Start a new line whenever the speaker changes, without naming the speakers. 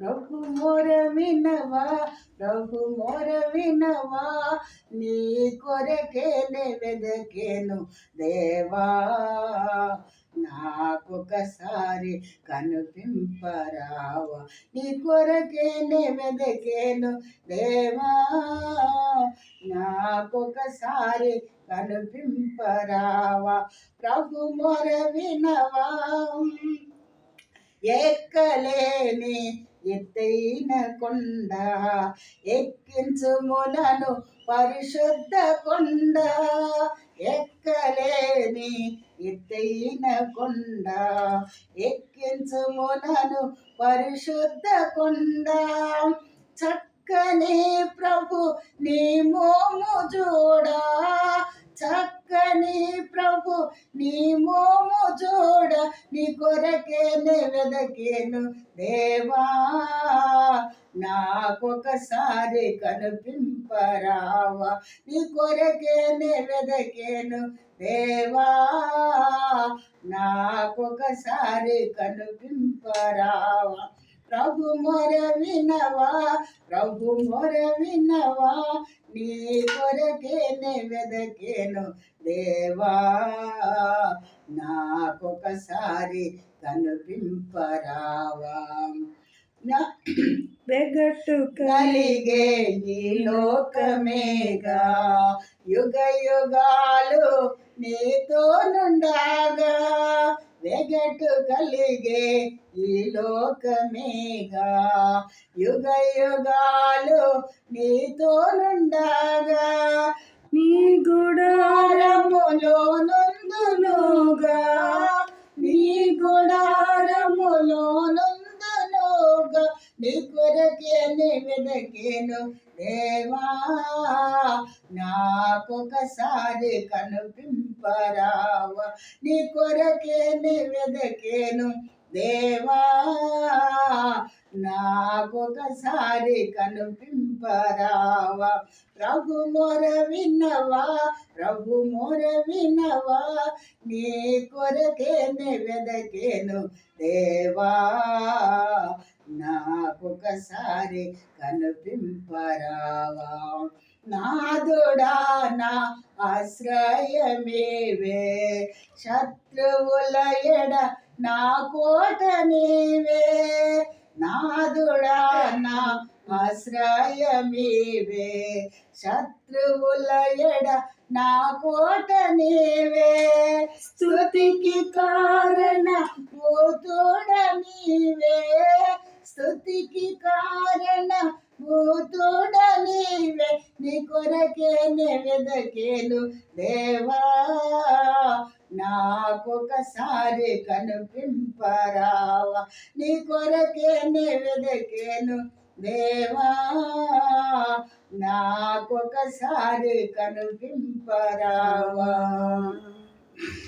ప్రభు మొర వినవా, ప్రభు మొర వినవా, నీ కొరకేనే వెదకేను దేవా, నాకొకసారి కనిపింపరావా, నీ కొరకేనే వెదకేను దేవా, నాకొకసారి కనిపింపరావా, ప్రభు మొర వినవా. ఎక్కలేని ఎత్తైన కొండ ఎక్కించుములను పరిశుద్ధ కొండ, ఎక్కలేని ఎత్తైన కొండ ఎక్కించుములను పరిశుద్ధ కొండ, చక్కని ప్రభు నీ మోము చూడా, చక్కని ప్రభు నీ మోము చూడ, నీ కొరకేనే వెదకేను దేవా, నాకొకసారి కనిపింపరావా, నీ కొరకేనే వెదకేను దేవా, నాకొకసారి కనిపింపరావా, ప్రభు మొర వినవా, ప్రభు మొర వినవా, నీ కొరకేనే వెదకేను దేవా, నాకొకసారి కనిపింపరావా. వెగట్టు కలిగే ఈ లోకమేగా, యుగ యుగాలు నీతో నుండగా, వెగటు కలిగే ఈ లోకమేగా, యుగ యుగాలు నీతో నుండగా, నీ గుడారములో నందునుగా, నీ గుడారములో నందునుగా, నీ కొరకేనే వెదకేను దేవా, నాకొకసారి కనిపింపరావా, నీ కొరకేనే వెదకేను దేవా, నాకొకసారి కనిపింపరావా, ప్రభు మొర వినవా, ప్రభు మొర వినవా, నీ కొరకేనే వెదకేను దేవా, నాకొకసారి కనిపింపరావా, నాదుడా నా ఆశ్రయమేవే, శత్రువుల ఎడ నా కోట నీవే, నాదుడా నా ఆశ్రయమేవే, శత్రువుల ఎడ నా కోట నీవే, స్తుతికి కారణ భూతుడ నీవే, స్తుతికి కారణ భూతుడ నీవే, నీ కొరకేనే వెదకేను దేవా, నాకొకసారి కనిపింపరావా, నీ కొరకేనే వెదకేను దేవా, నాకొకసారి కనిపింపరావా.